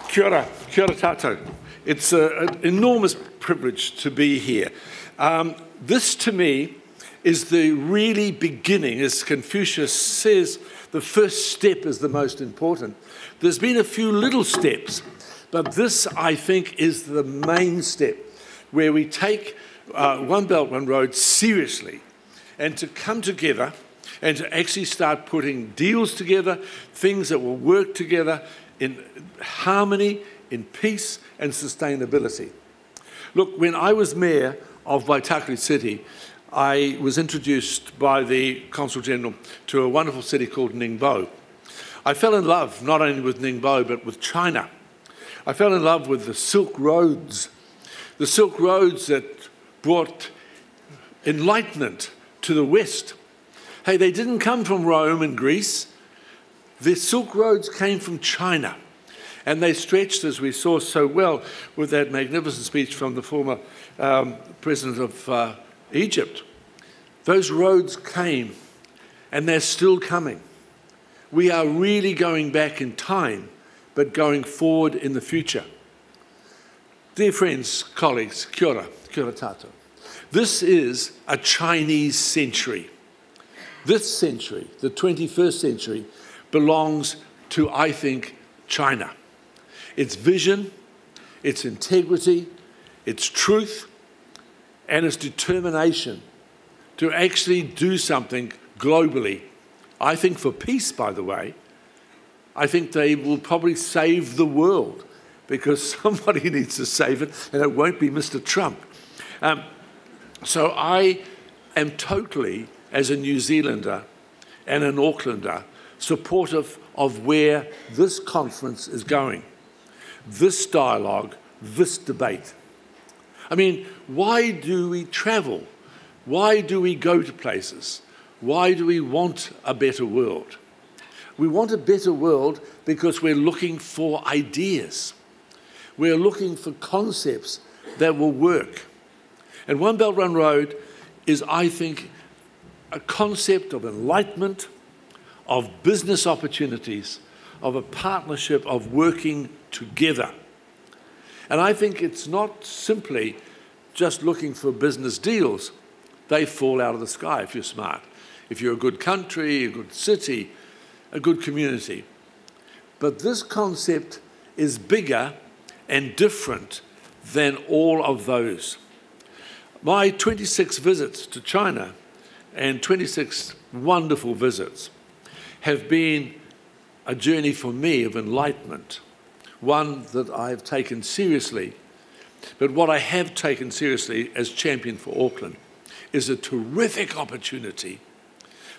Kia ora tātou. It's an enormous privilege to be here. This, to me, is the really beginning. As Confucius says, the first step is the most important. There's been a few little steps, but this, I think, is the main step, where we take One Belt, One Road seriously, and to come together and to actually start putting deals together, things that will work together in harmony, in peace and sustainability. Look, when I was mayor of Waitakere City, I was introduced by the Consul General to a wonderful city called Ningbo. I fell in love not only with Ningbo but with China. I fell in love with the Silk Roads that brought enlightenment to the West. Hey, they didn't come from Rome and Greece. The Silk Roads came from China. And they stretched, as we saw so well with that magnificent speech from the former president of Egypt. Those roads came, and they're still coming. We are really going back in time, but going forward in the future. Dear friends, colleagues, kia ora tātou. This is a Chinese century. This century, the 21st century, belongs to, I think, China. Its vision, its integrity, its truth, and its determination to actually do something globally. I think for peace, by the way. I think they will probably save the world because somebody needs to save it, and it won't be Mr. Trump. So I am totally, as a New Zealander and an Aucklander, supportive of where this conference is going. This dialogue, this debate. I mean, why do we travel? Why do we go to places? Why do we want a better world? We want a better world because we're looking for ideas. We're looking for concepts that will work. And One Belt, One Road is, I think, a concept of enlightenment, of business opportunities, of a partnership, of working together. And I think it's not simply just looking for business deals. They fall out of the sky if you're smart. If you're a good country, a good city, a good community. But this concept is bigger and different than all of those. My 26 visits to China and 26 wonderful visits have been a journey for me of enlightenment, one that I've taken seriously. But what I have taken seriously as champion for Auckland is a terrific opportunity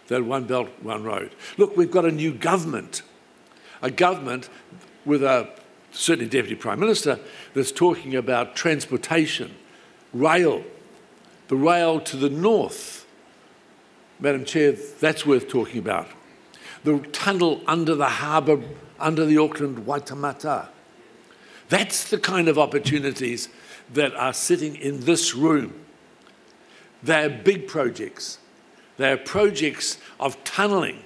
that One Belt, One Road. Look, we've got a new government, a government with a certainly Deputy Prime Minister that's talking about transportation, rail, the rail to the north. Madam Chair, that's worth talking about. The tunnel under the harbour, under the Auckland Waitemata. That's the kind of opportunities that are sitting in this room. They're big projects. They're projects of tunnelling,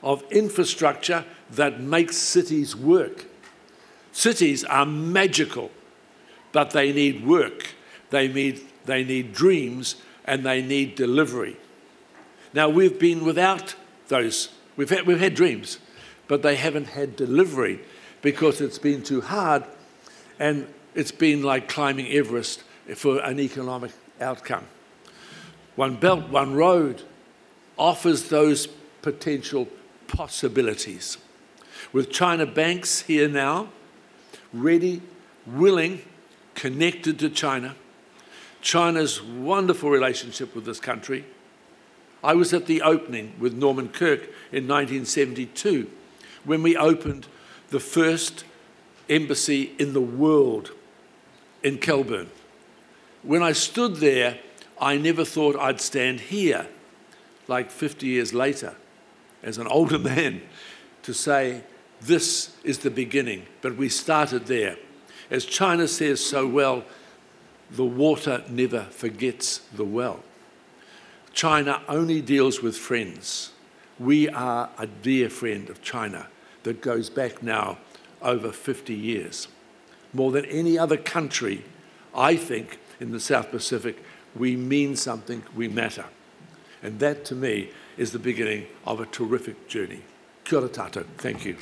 of infrastructure that makes cities work. Cities are magical, but they need work. They need dreams, and they need delivery. Now, we've been without those. We've had dreams, but they haven't had delivery because it's been too hard, and it's been like climbing Everest for an economic outcome. One Belt, One Road offers those potential possibilities. With China banks here now, ready, willing, connected to China, China's wonderful relationship with this country. I was at the opening with Norman Kirk in 1972 when we opened the first embassy in the world in Kelburn. When I stood there, I never thought I'd stand here, like 50 years later, as an older man, to say, this is the beginning, but we started there. As China says so well, the water never forgets the well. China only deals with friends. We are a dear friend of China that goes back now over 50 years. More than any other country, I think, in the South Pacific, we mean something, we matter. And that, to me, is the beginning of a terrific journey. Kia ora tātou. Thank you.